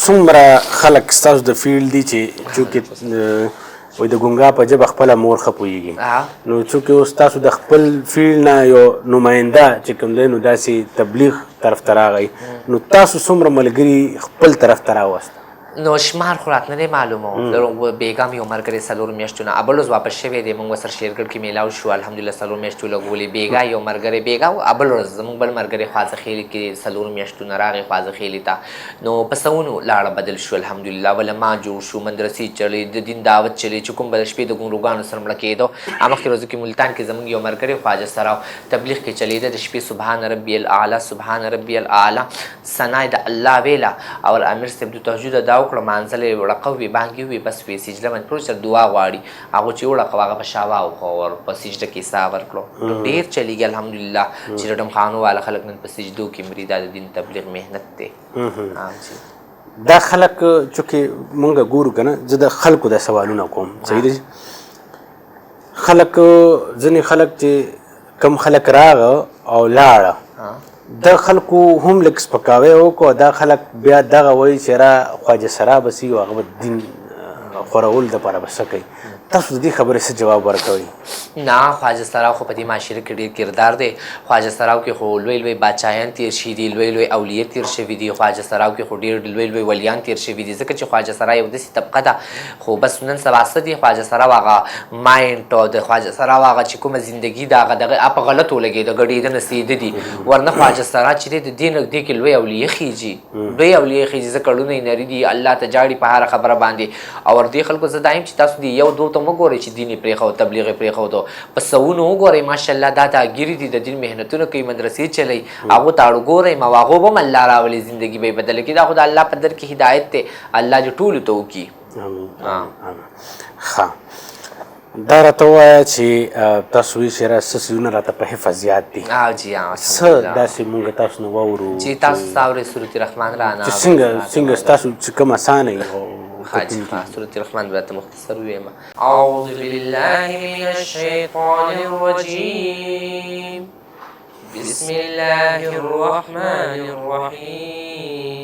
څومره خلک ستاسو د فیلډ دي چې چونکې وایي د ګونګا په ژبه خپله مور ښه پوهېږي نو چونکې اوس تاسو د خپل فیلډ نه یو نماینده چې کوم دی نو داسې تبلیغ طرف ته راغی نو تاسو څومره ملګري خپل طرف ته راوست نو شمار خو راته نه دی معلومه بېګا مې یو ملګری څلور میاشتو نه ابل اوس واپس شوی دی موږ ورسره شیرګډ کې میلاو شو الحمدلله څلور میاشتو لګولې بېګا یو ملګری بېګا ابل ورځ زموږ بل ملګری خواځخیلي کې څلور میاشتو نه راغی خواځخیلي ته نو په سوونو لاړه بدل شو الحمدلله ولما جوړ شو مدرسې چلی د دین دعوت چلی چې کوم به د شپې د ګونګروګانو سره مړه کېدو مخکې ورځو کې ملتان کې زموږ یو ملګری خواجه سراو تبلیغ کې چلیده د شپې سبحان ربي الاعلی سبحان ربي الاعلی ثنا د الله ویله او امیر صاحب د تهجد ادا وکړه مانځلې وړقه وي بانګې وي بس وي سجده باندې پروت سره دعا غواړي هغه چې وړقه هغه په شاوا وخور په سجده کې ساه ورکړو نو ډېر چلیږي الحمدلله چې رډم خانو والا خلک نن په سجدو کې مري دا د دین تبلیغ محنت دی دا خلک چونکې مونږ ګورو که نه زه د خلکو د سوالونه کوم صحیح دی خلک ځینې خلک چې کم خلک راغه او لاړه د خلکو هم لږ سپکاوی وکړو دا خلک بیا دغه وایي چې را خواجه سرا بس وي او هغه به دین خورولو دپاره به څه کوي تاسو د دې خبرې څه جواب ورکوئ نه خواجه سراو خو په دې معاشره کې ډېر کردار دی خواجه سراو کې خو لوی لوی بادشاهیان تېر شوي دي لوی لوی اولیه تېر شوي دي خواجه سراو کې خو ډېر لوی لوی ولیان تېر شوي دي ځکه چې خواجه سرا یو داسې طبقه ده خو بس نن سبا څه دي خواجه سراو هغه ماینډ او د خواجه سراو هغه چې کومه زندګي ده هغه دغه په غلطو لګېده ګډېده نڅېده دي ورنه خواجه سرا چې دی د دې نږدې کې لوی اولیه خیږي لوی اولیه خیږي ځکه کړونه یې نري دي الله ته جاړي په هره خبره باندې او دې خلکو زه دایم چې تاسو دې یو دو ته مه ګورئ چې دین یې پرېښود تبلیغ یې پرېښودو په سوونو وګورئ ماشاءالله دا داګیري دي د دین محنتونه کوي مدرسې چلی هغو ته اړو ګورئ ما هغو به هم الله راولي زندګي به یې بدله کړي دا خو د الله په در کې هدایت دی الله دې ټولو ته وکړي ښه دا راته ووایه چې تاسو وایي چې را څه څیزونه راته په حفظیات دي جی څه داسې مونږ تاسو نه واورو چې تاسو اورئ سورت رحمان رانه چې څنګه ستاسو چې کوم اسانه وي سورة الرحمن بات مختصر ويما أعوذ بالله من الشيطان الرجيم بسم الله الرحمن الرحيم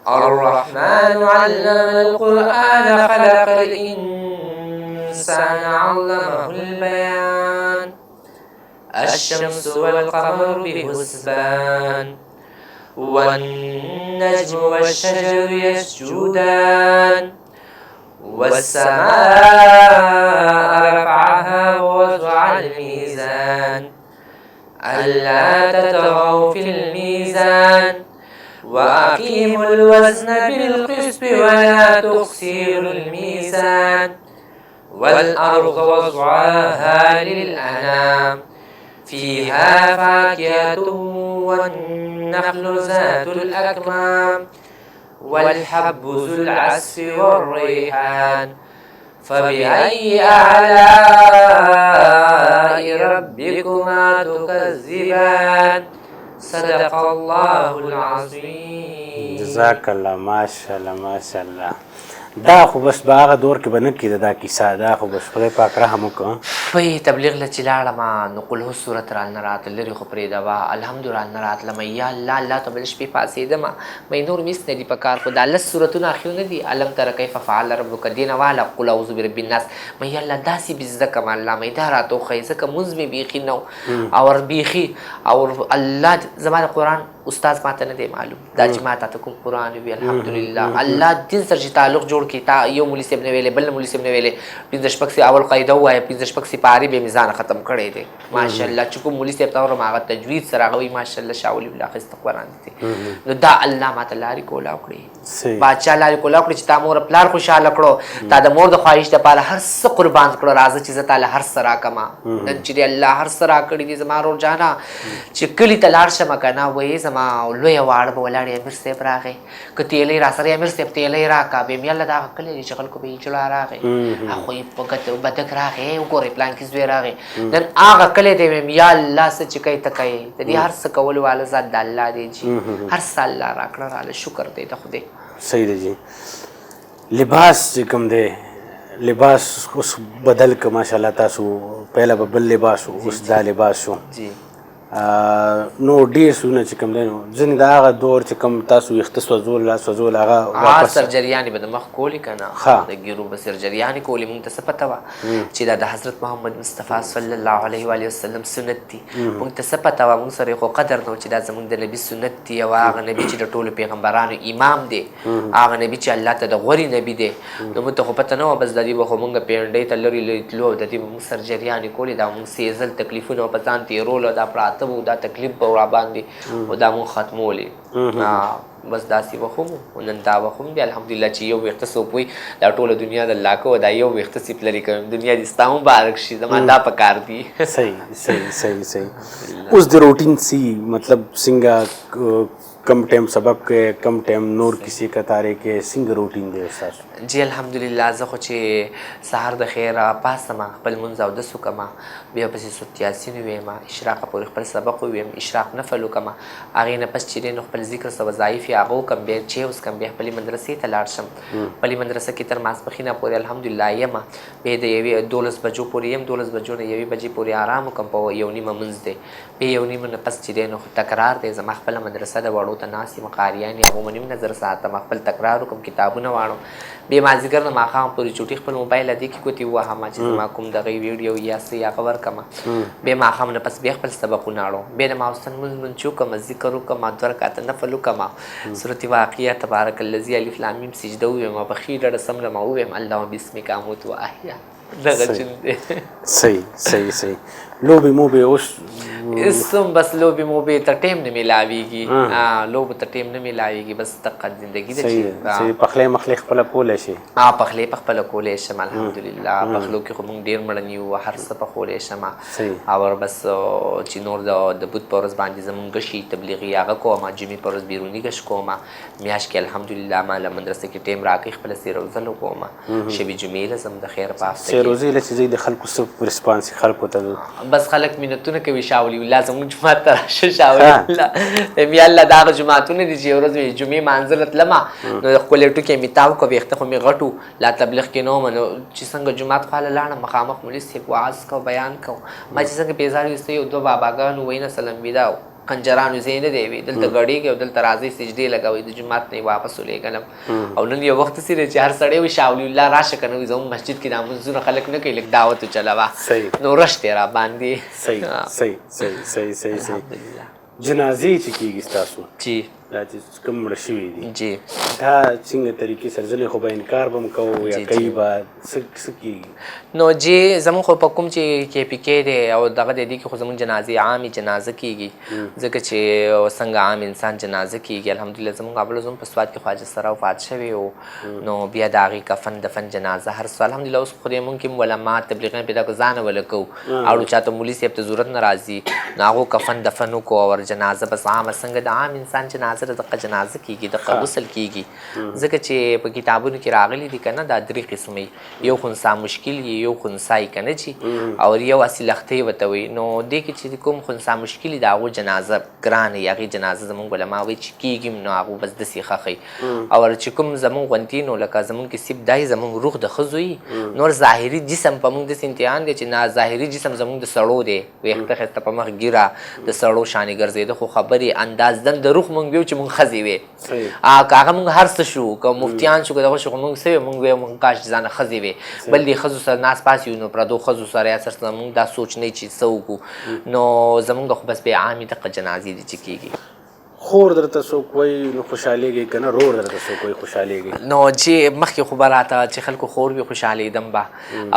الرحمن علم القرآن خلق الإنسان علمه البيان الشمس والقمر بحسبان والنجم والشجر يسجدان والسماء رفعها ووضع الميزان ألا تطغوا في الميزان وأقيموا الوزن بالقسط ولا تخسروا الميزان والأرض وضعها للأنام فيها فاكهة والنخل ذات الأكمام والحب ذو العصف والريحان فبأي آلاء ربكما تكذبان صدق الله العظيم جزاك الله ما شاء الله ما شاء الله دا خو بس په هغه دور کې به نه کېده دا کیسه دا خو بس خدای پاک رحم وکړه په تبلیغ له چې لاړم نو قل هو صورت رالنه راته لرې خو پرېږده الحمد رالنه راتلم یا الله الله ته بل شپې پاڅېدم مې نور مس نه دي په کار خو دا لس صورتونه اخر نه دي علم تر کیف فعل ربک دین والا قل اعوذ برب الناس مې الله داسې به زده کم الله مې دا راته وښیي ځکه مونځ مې بیخي نه او بیخي او الله زما د قرآن استاد ماته نه دی معلوم دا چې ما ته کوم قرآن وي الحمدلله الله دین سره چې تعلق جوړ کړي تا یو مولي صاحب نه ویلې بل مولي صاحب نه ویلې پنځه شپږ سي اول قاعده ووایه پنځه شپږ سپارې به مې ځانه ختم کړی دی ماشاءالله چې کوم مولي صاحب ته اورم هغه تجوید سره هغه وایي ماشاءالله شاه ولي الله اخیسته قرآن دی نو دا الله ماته لارې کولاو کړي بادشاه لارې کولاو کړي چې تا مور پلار خوشحاله کړو تا د مور د خواهش دپاره هر څه قربان کړو راځه چې زه تاله هر څه راکړمه نن چې الله هر څه راکړي دي زما ورور جانه چې کلي ته لاړ شمه که نه وایي زما لویه واړه به ولاړې امیر صاحب راغی که تیلی را سره امیر صاحب تیلی راکړه بیا مې الله دا هغه کلی دی چې خلکو به یې جوړه راغی هغوی په بدک راغی وګورئ پلان کې زوی راغی نن هغه کلی دی ویم یا الله څه چې کوي ته کوي د دې هر څه کولو والا ذات د الله دی جي هر څه الله راکړه راله شکر دی د خدای صحیح دی جي لباس چې کوم دی لباس اوس بدل که ماشاءالله تاسو پهله به بل لباس اوس دا لباس شو جی نو ډېر سونه چې کوم دی نو ځینې د هغه دور چې کوم تاسو ویښته سوځول لا سوځول هغه واپس سرجریانې به د مخ کولې که نه د ګیرو به سرجریانې کولې مونږ ته څه پته وه چې دا د حضرت محمد مصطفی صلی الله علیه و وسلم سنت دي مونږ ته څه پته وه مونږ سره یې خو قدر نه و چې دا زمونږ د نبي سنت دي او هغه نبي چې د ټولو پیغمبرانو امام دی هغه نبي چې الله ته د غوري نبي دی نو مونږ ته خو پته نه وه بس د دې به خو مونږ پینډۍ ته لرې لرې تلو او د دې به مونږ سرجریانې کولې دا مونږ سېزل تکلیفونه به په ځان تېرولو دا پراته وو دا تکلیف به راباندې او دا مونږ ختمولې بس داسې وخت هم نن دا وخت هم دی الحمدلله چې یو ویښته څوک وایي دا ټوله دنیا د الله کو دا یو ویښته صرف لرې کوم دنیا دې ستا مبارک شي زما دا پکار دي صحیح اوس د روټین سی مطلب څنګه کم ټایم سبق کې کم ټایم نور کسی کتارې کې څنګه روټین دی ستاسو جی الحمدلله زه خو چې سهار د خیره پاسم خپل لمونځ اودس وکړم بیا پسې سورت یاسین وویم اشراقه پورې خپل سبق وویم اشراق نفل وکړم هغې نه پس چې دی نو خپل ذکر څه وظایف یې هغه وکړم بیا چیوز کړم بیا خپلې مدرسې ته لاړ شم خپلې مدرسه کې تر ماسپښینه پورې الحمدلله یم بیا د یوې 12 بجو پورې یم 12 بجو نه 1 بجې پورې آرام وکړم په 1 نیمه لمونځ دی بیا 1 نیمه نه پس چې دی نو تکرار دی زما خپله مدرسه د وړو ته ناست یم قاریان یې هغو نیم نظر ساتم خپل تکرار وکړم کتابونه واړم بیا مازدیګر نه ماښام پورې چوټي خپل موبایل دې کې ګوتې ووهم چې زما کوم دغه ویډیو یا څه یا خبر کړم بیا ماښام نه پس بیا خپل سبقونه اړوم بیا د ماوستن لمونځ وکړم ذکر وکړم 2 رکعته نفل وکړم سورت واقعه تبارک الذي الف لام میم سجده وویم په ښې ډډه سملم وویم اللهم بسمک اموت و احیا دغه چون دی صحیح لوبې موبې اوس اسم بس لوبې موبې ته ټیم نه میلاویږي لوبو ته ټیم نه میلاویږي بس دقت زندګي ده چې پخلی مخلی خپله کولی شي پخلی په خپله کولی شم الحمدلله پخلو کې خو موږ ډېر مړن یو هر څه پخولی شم او بس چې نور د بود په ورځ باندې زمونږ ګشي تبلیغي هغه کوم جمعې په ورځ بیروني ګش کوم میاشت کې الحمدلله ما له مدرسې کې ټیم راکوي خپله سیروزه لو کوم شبې جمعې له زم د خیر په هفته کې سیروزې له چې ځئ د خلکو څه رسپانس خلکو ته بس خلک مینتونه کوي شاولي الله زموږ جومات ته راشه شاولي الله بیا الله د هغه جوماتونه دي چې یو ورځ مې جمعې مانځله تلمه نو د ښکلې ټوکې مې تاو کړه ویښته خو مې غټ لا تبلیغ کې نه وم نو چې څنګه جومات خواله لاړم مخامخ مولي صاحب وعظ کو بیان کو ما چې څنګه بیزار ویسته یو 2 باباګانو وینا سلام ویدا خنجرانو زه نه دی وی دلته غړېږي او دلته راځي سجدې لګوي د جومات نه واپس ولېږلم او نن یو وخت سره چې هر سړی وي شاولي الله راشه که نه وي زموږ مسجد کې دا مونځونه خلک نه کوي لږ دعوت وچلوه نو رش دی را باندې صحیح جنازې چې کېږي ستاسو جی دا چې کوم مړه شوي دي جی دا څنګه طریقې سره ځینې خو به انکار به م کوو یا کوي به څه کېږي نو جی زموږ خو په کوم چې کې پی کې دی او دغه د دې کې خو زموږ جنازې عامې جنازه کېږي ځکه چې څنګه عام انسان جنازه کېږي الحمدلله زموږ ابله زموږ په سوات کې خواجه سره وفات شوی و نو بیا د هغې کفن دفن جنازه هر څه الحمدلله اوس خدای مونږ کې علما تبلیغیان پیدا کړو ځانه وله کوو اړو چاته مولي صاحب ته ضرورت نه راځي نو هغو کفن دفن وکړو او جنازه بس عامه څنګه د عام انسان جنازه دغه جنازه کېږي دغه غسل کېږي ځکه چې په کتابونو کې راغلي دي که نه دا 3 قسمه یو خنثی مشکل یو خنثی که نه چې او یو اصلي لختۍ ورته وایي نو دې کې چې کوم خنثی مشکل د هغو جنازه ګرانه یا هغې جنازه زموږ علما وایي چې کېږي نو هغو بس داسې ښخوي او چې کوم زموږ غونتي نو لکه زموږ کې سیب دای زموږ روح د ښځو وي نور ظاهري جسم په موږ داسې امتحان دی چې نه ظاهري جسم زموږ د سړو دی ویښته ښایسته په مخ ګیره د سړو شانې ګرځېده خو خبرې اندازدن د روح موږ ویو چې موږ ښځې وې که هغه موږ هر څه شو که مفتیان شو که دغه شو خو موږ څه وې موږ ویو موږ کاش ځانه ښځې وې بل دې ښځو سره ناست پاس یو نو پردو ښځو سره یا سره زموږ دا سوچ نه چې څه وکړو نو زموږ خو بس بې عامې دغه جنازې دي چې کېږي خور درته څوک وایي نو خوشحالېږي که نه رور درته څوک وایي خوشحالېږي نو چې مخکې خو به راته چې خلکو خور وي خوشحالېدم به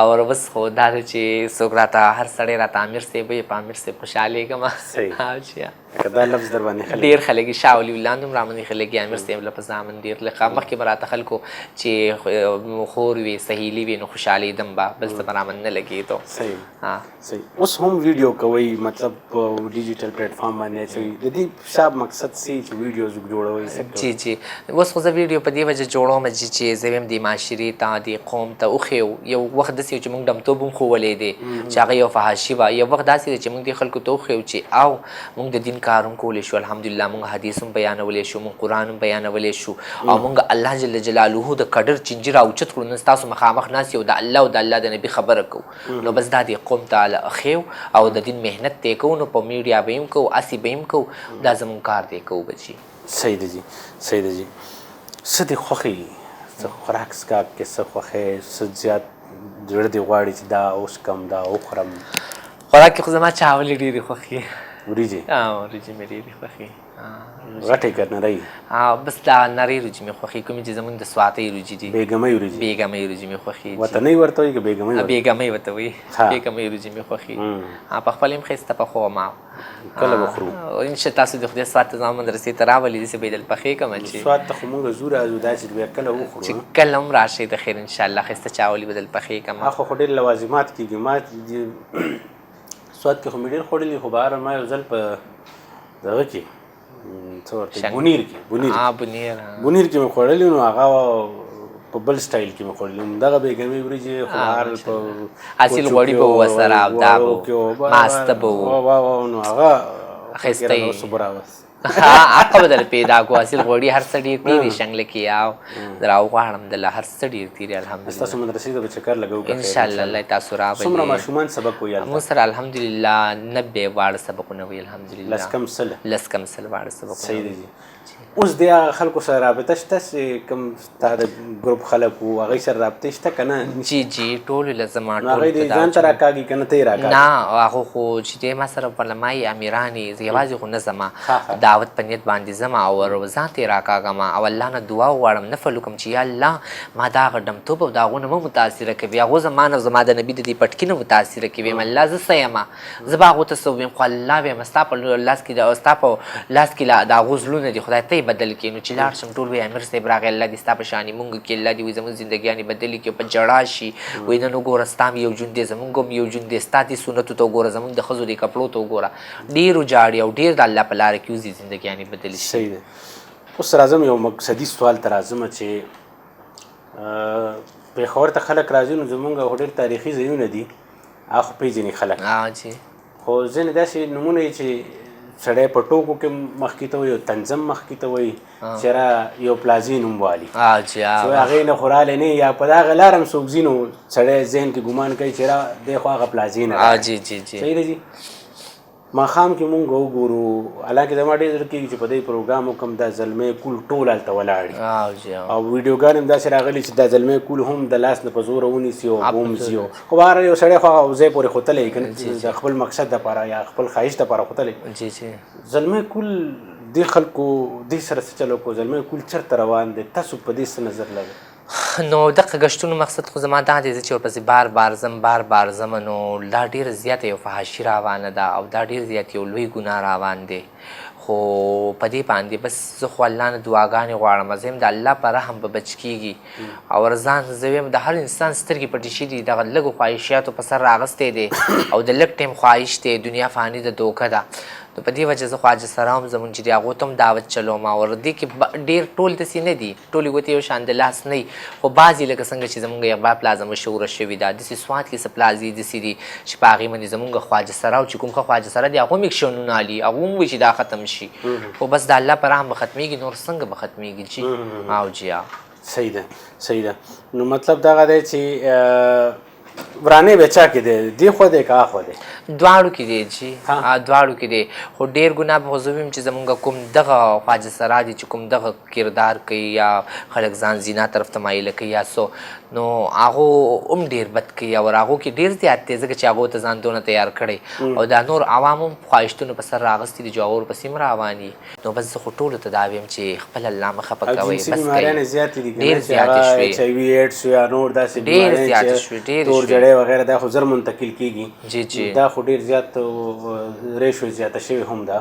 او بس خو دا ده چې څوک راته هر سړی راته امیر صاحب وایي په امیر صاحب خوشحالېږم که دا لفظ در باندې خلک ډېر خلک یې شاه ولي الله هم رامنې خلک یې امیر صاحب له په زامن ډېر لکه مخکې به راته خلکو چې خور وي سهیلي وي نو خوشحالېدم به بس ته به رامن نه لګېدو صحیح اوس هم ویډیو کوئ مطلب په ډیجیټل پلیټفارم باندې اچوئ د دې شاب مقصد څه چې ویډیوز جوړوئ جی اوس خو زه ویډیو په دې وجه جوړوم چې زه ویم دې معاشرې ته دې قوم ته وښیو یو وخت داسې و چې موږ ډمتوب هم ښوولی دی چې هغه یو فحاشي وه یو وخت داسې دی چې موږ دې خلکو ته وښیو چې او موږ د دین کار هم کولی شو الحمدلله مونږ حدیث هم بیانولی شو مونږ قرآن هم بیانولی شو او مونږ الله جل جلاله د کډر چینجي راوچت کړو نن ستاسو مخامخ ناست یو د الله او د الله د نبي خبره کوو نو بس دا دې قوم ته ښیو او د دین محنت دی کوو نو په میډیا به هم کوو هسې به هم کوو دا زمونږ کار دی کوو بچي صحیح دی جی صحیح دی جی څه دې خوښوي څه خوراک څښاک کې څه خوښوې څه زیات زړه دې غواړي چې دا اوس کم دا وخورم خوراک کې خو زما چاولې ډېرې خوښې وریجې وریجې مې ډېرې خوښې غټې که نرۍ بس دا نرۍ وریجې مې خوښې کومې چې زمونږ د سواتۍ وریجې دي بیګمۍ وریجې بیګمۍ وریجې مې خوښې وطنۍ ورته وایي که بیګمۍ بیګمۍ ورته وایي بیګمۍ وریجې مې خوښې په خپله هم ښایسته پخوم کله به خورو انشاء تاسو د خدای سوات ته زما مدرسې ته راولي داسې به یې دلته پخې کړم چې سوات ته خو موږ ځو راځو داسې بیا کله وخورو چې کله هم راشئ د خیر انشاءالله ښایسته چاولي به دلته پخې کړم خو خو ډېر لوازمات کېږي ما سوات کې خو مې ډېر خوړلي خو بهر ما یو ځل په دغه کې څه ورته بونیر کې بونیر کې مې خوړلي نو هغه په بل سټایل کې مې خوړلي دغه بیګمۍ وریجې خو بهر په حاصل غوړي به وو سره او دا به ماسته به وو نو هغه ښایسته یې صبر راوست حق به در پیدا کو حاصل غوړي هر څه ډېر تېرې شنګله کې او در راوغواړم دله هر څه ډېر تېرې الحمدلله ستاسو مدرسې ته به چکر لګوو انشاءالله الله تاسو راولي څومره ماشومان سبق وایي موږ سره الحمدلله 90 واړه سبقونه وایي الحمدلله لس کم سل واړه سبقونه صحیح دی اوس د خلکو سره رابطه شته چې کوم ستا د ګروپ خلک وو هغوی سره رابطې شته که نه جی جی ټولو له زما هغوی دې ځان ته راکاږي که نه ته یې راکاږي نه هغه خو چې دی ما سره پرلمایي امیرانې زه یوازې خو نه ځمه دعوت په نیت باندې ځم او ځان ته یې راکاږم او الله نه دعا وغواړم نفل وکړم چې یا الله ما دا هغه ډمتوب او د هغو نه مه متاثره کوي هغو زما نه زما د نبي د دې پټکي نه متاثره کوي الله زه څه یم زه به هغو ته څه ویم خو الله به یم ستا په لاس کې د هغو زړونه دي خدای ته یې بدل کړي نو چې لاړ شم ټول وایي امیر صاحب راغی الله دې ستا په شانې مونږ کې الله دې وایي زموږ زندګیانې بدلې کړي په ژړا شي وایي نن وګوره ستا هم یو ژوند دی زمونږ هم یو ژوند دی ستا دې سنتو ته وګوره زمونږ د ښځو دې کپړو ته وګوره ډېرو جاړي او ډېر د الله په لاره کې وځي زندګیانې بدلې شي صحیح دی اوس راځم یو مقصدي سوال ته راځم چې پېښور ته خلک راځي نو زمونږ خو ډېر تاریخي ځایونه دي هغه خو پېژني خلک خو ځینې داسې نومونه یې چې سړی په ټوکو کې مخکې ته وایي او تنظم مخکې ته وایي چې را یو پلازي نوم والي چې هغې نه خو رالی نه یا په دغه لاره هم څوک ځي نو سړی ذهن کې ګمان کوي چې را دی خو هغه پلازي نه صحیح دی جي ماښام کې مونږ وګورو حالانکې زما ډېر زړه کېږي چې په دې پروګرام وکړم دا زلمی کول ټول هلته ولاړ او ویډیوګان هم داسې راغلي چې دا زلمی کول هم د لاس نه په زوره ونیسي او هم ځي خو بهر یو سړی خو هغه ځای پورې ختلی که نه د خپل مقصد دپاره یا خپل خواهش دپاره ختلی زلمی کول دې خلکو دې سره څه چل وکړو زلمی کول چېرته روان دی تاسو په دې څه نظر لرئ نو دغه ګشتونو مقصد خو زما دا دی چې ورپسې بار ځم نو دا ډېره زیاته یو فحاشي روانه ده او دا ډېر زیات یو لوی ګناه روان دی خو په دې باندې بس زه خو الله نه دعاګانې غواړم زه یم د الله په رحم به بچ کېږي او ځان زه ویم د هر انسان سترګې پټې شي دي دغه لږو خواهشاتو په سر راغستی دی او د لږ ټایم خواهش دی دنیا فاني د دوکه ده نو په دې وجه زه خواجه سرام زمونږ چې د هغو ته هم دعوت چلوم او دې کې ډېر ټول داسې نه دي ټولې ګوتې یو شان د لاس نه وي خو بعضې لکه څنګه چې زمونږ اقبال پلازه مشهوره شوې ده داسې سوات کې څه پلازې داسې دي چې په هغې باندې زمونږ خواجه سراو چې کوم ښه خواجه سره دي هغو هم ایکشنونه علي هغو هم وایي چې دا ختم شي خو بس د الله په رحم به ختمېږي نور څنګه به ختمېږي جي او جي صحیح ده نو مطلب دغه دی چې ورانې به چا کې دی دې خوا دی که هاخوا دی دواړو کې دی جي دواړو کې دی خو ډېر ګناه به خو زه ویم چې زمونږ کوم دغه خواجه سرا دي چې کوم دغه کردار کوي یا خلک ځان زینا طرف ته مایله کوي یا څو نو هغو هم ډېر بد کوي او هغو کې ډېر زیات دی ځکه چې هغو ته ځان دونه تیار کړی او دا نور عوام هم خواهشتونو په سر راغستي دي جو هغو پسې هم روان دي نو بس زه خو ټولو ته دا ویم چې خپل الله مه خفه کوئ بس کوئ ډېر زیاتې شوې ډېر زیاتې شوې وغیرہ دا خو زر منتقل کېږي دا خو ډېر زیات ریشو زیاته شوې هم ده